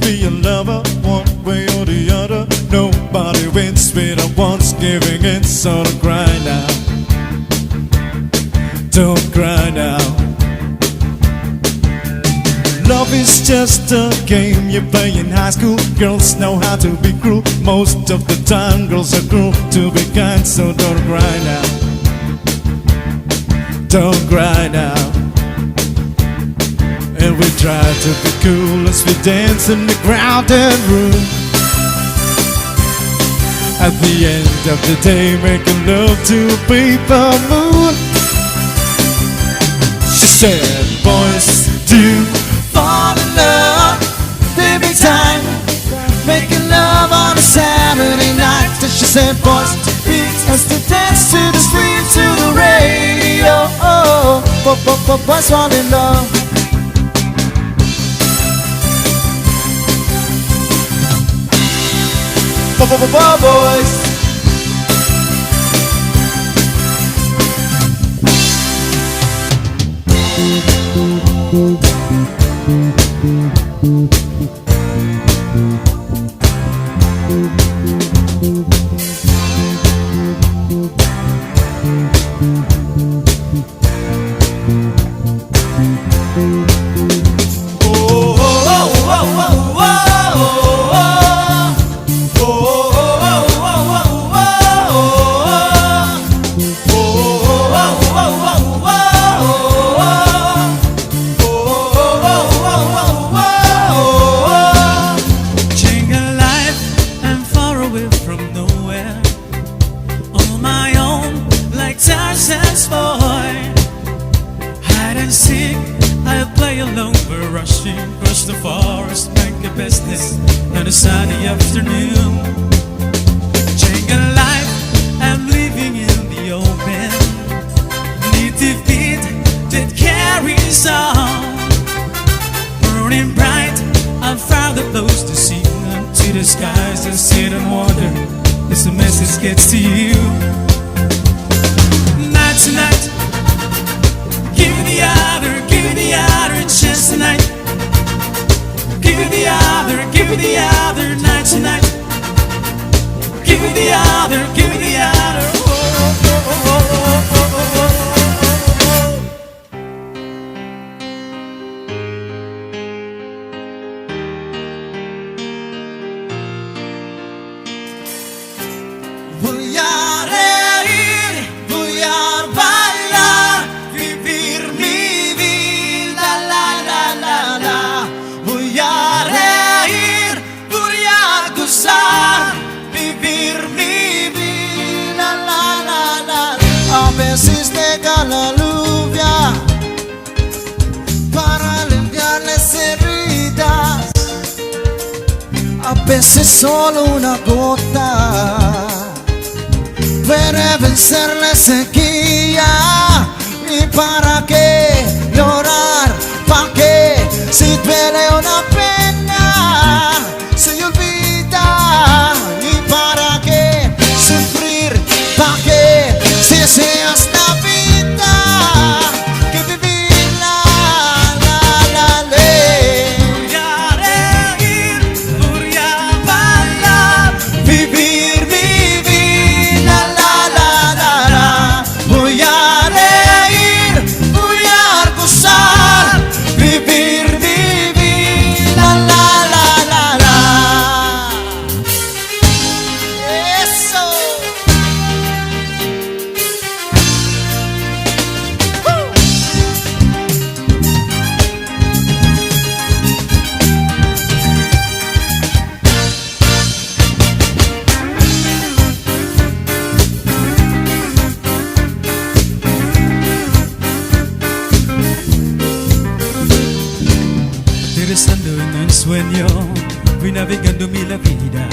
be a lover one way or the other. Nobody wins without once giving in. So don't cry now, don't cry now. Love is just a game you play in high school. Girls know how to be cruel. Most of the time girls are cruel to be kind. So don't cry now, don't cry now. And we try to be cool as we dance in the crowded room. At the end of the day, making love to a paper moon. She said, boys do fall in love every time, making love on a Saturday night. And she said, boys beat us to dance to the street, to the radio. Boys fall in love. Boys. Tarzan's boy, hide and seek. I play alone, we're rushing across the forest, make a business on a sunny afternoon. Jungle life, I'm living in the open. Native beat that carries on, burning bright. I found the close to see to the skies and sit and wonder if the message gets to you. Tonight, give me the other chance tonight. Give me the other night tonight. Give me the other. Voy a reír, voy a bailar, vivir mi vida, la la la la. Voy a reír, voy a gozar, vivir mi vida, la la la. A veces deja la lluvia para limpiar las heridas, a veces solo una gota para vencer la sequía. ¿Y para qué llorar? ¿Para qué? Si duele una pena se olvida. ¿Y para qué sufrir? ¿Para qué? Si deseas la vida que vivirla, la ley. Voy a reír, voy a bailar, Vivir mi vida, voy a reír, voy a gozar, vivir mi vida, la. Eso. regresando en un sueño, fui navegando mi la vida.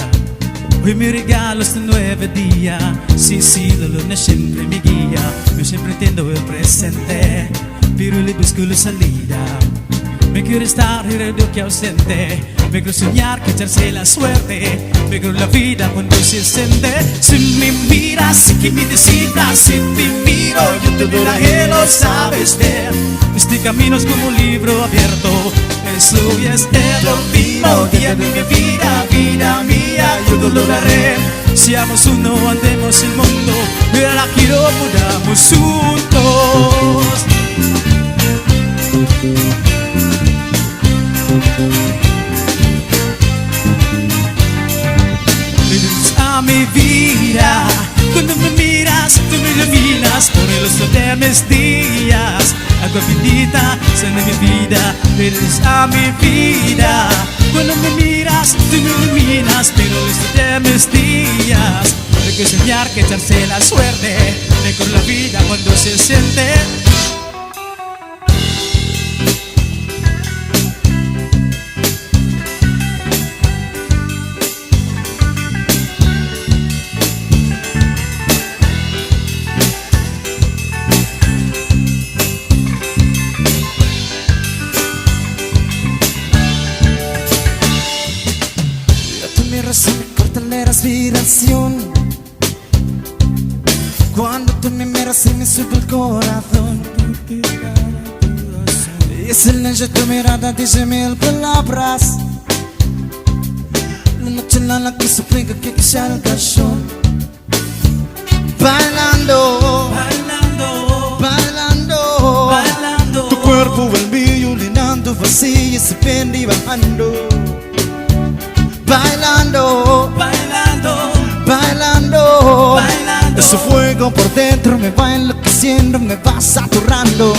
Hoy me regalas de 9 días, sí, la luna siempre me guía. Yo siempre entiendo el presente, pero le busco la salida. Me quiero estar y que ausente, me quiero soñar que echarse la suerte, me quiero la vida cuando se enciende. Si me miras, si que me decidas, si te miro, yo te veré, lo sabes ver. Este camino es como un libro abierto, eso ya es el olvido. último día de mi vida, vida mía, yo te lo daré. Seamos uno, andemos el mundo, la quiero, podamos juntos. Bienvenidos a mi vida, cuando me miras, tú me iluminas por el uso de mis días. Agua bendita, sal de mi vida, bienvenidos a mi vida. Cuando me miras, tú me iluminas, pero el uso de mis días. No hay que soñar que echarse la suerte, mejor la vida cuando se siente. Se me corta la respiración cuando tú me miras y me sube el corazón. Y silencio tu mirada dice mil palabras. La noche en la que suplica que salga el sol. Bailando, Bailando, bailando, bailando. tu cuerpo el mío llenando vacío y se pierde y bajando. Bailando, Bailando, bailando, bailando. ese fuego por dentro me va enloqueciendo, me va saturando.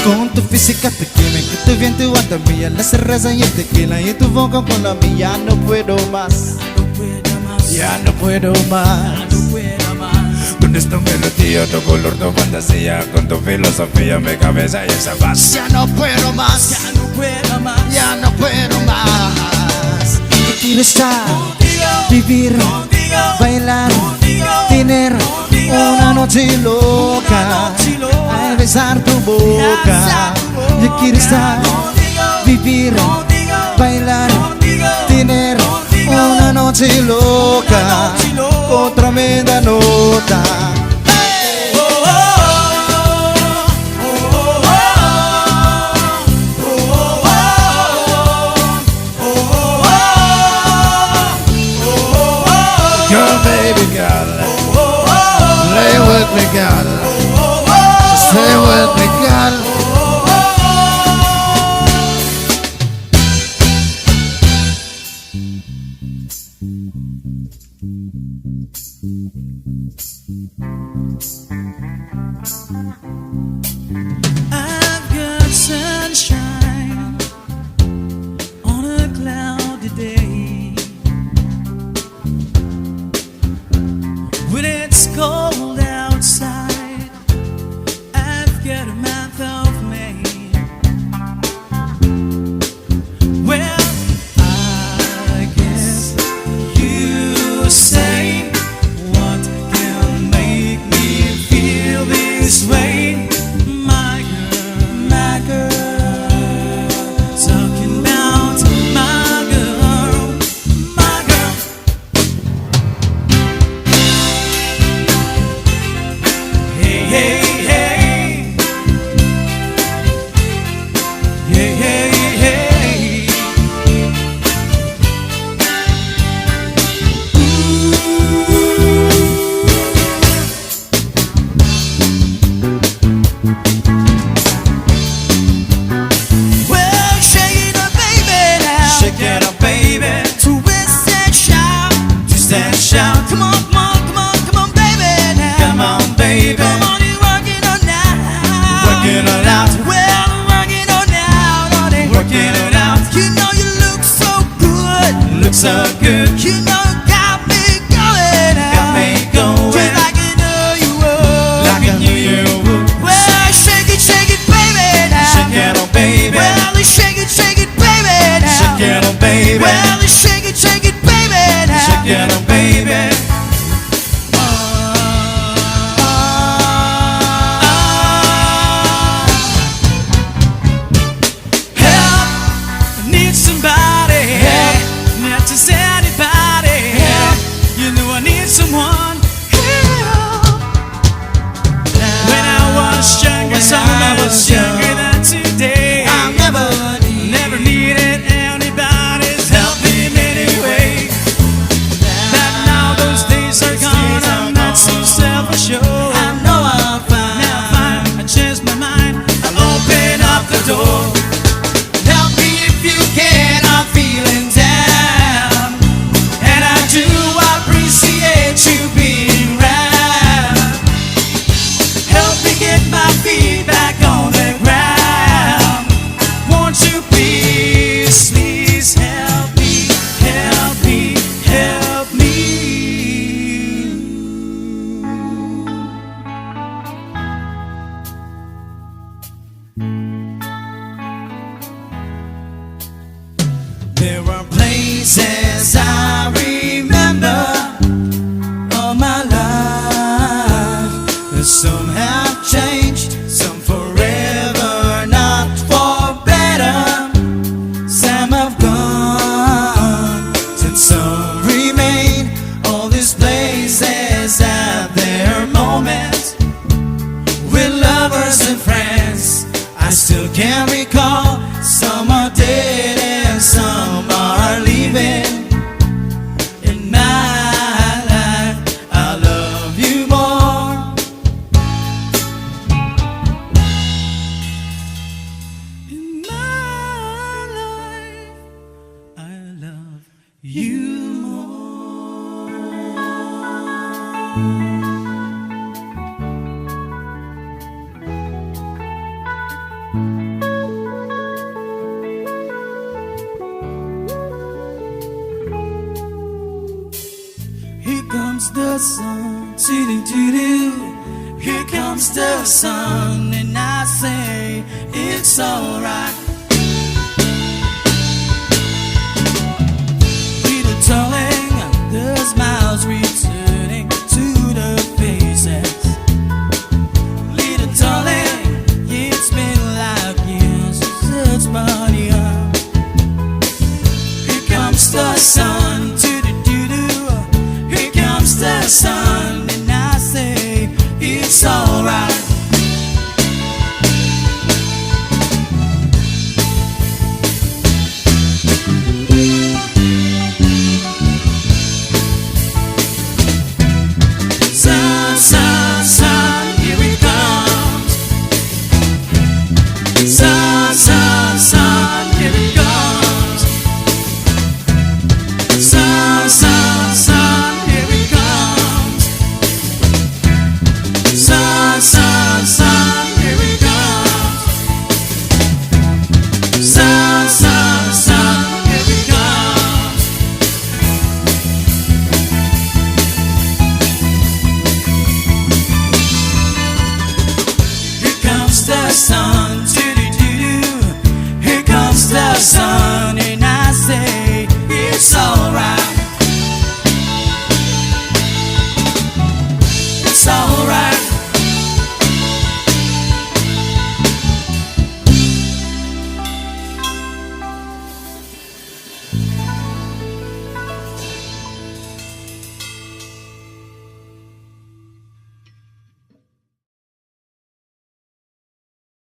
Con tu física te química, tu viento y guanta mía, la cerveza y el tequila y tu boca con la mía. No puedo más, No puedo más, ya no puedo más. no puedo más. Con esta melodía, tu color, tu fantasía, con tu filosofía, mi cabeza y esa paz. Ya no puedo más, Ya no puedo más. ya no puedo más. Yo quiero estar, Contigo, vivir, contigo, bailar, contigo, tener contigo. una noche loca, Una noche loca. al besar tu boca. Besar tu boca. Yo quiero estar, Contigo, vivir, contigo, bailar, contigo, tener contigo. una noche loca, Una noche loca. con tremenda nota. Oh, oh, oh, oh, Girl, baby girl, Play with me, girl. Stay with me, girl. I've got sunshine on a cloudy day. When it's cold outside, I've got a month of May. Well, I guess you say, what can make me feel this way? My girl, talking about my girl, my girl. Hey, hey, hey. Hey, hey, hey. Well, shake it up, baby, now. Shake it up, baby. Twist and shout. Twist and shout. Come on, come on, come on, come on, baby, now. Come on, baby. Come on, you work it on now. Working it out. Well, work it on now, honey. Working it out. You know you look so good. Look so good. You know you got me going. Got me going. Just like I knew you would. Like I knew you would. Well, shake it, baby, now. Shake it up, baby. Well, shake it, baby, now. Shake it up, baby. Well, shake it, baby, now. Shake it up, baby. Help, I need somebody. Not just anybody. you more. Here comes the sun, doo-doo-doo-doo. Here comes the sun, and I say it's alright. Little darling, the smiles returning to the faces. Little darling, it's been like years since party up. Here comes the sun, doo-doo-doo-doo. Here comes the sun.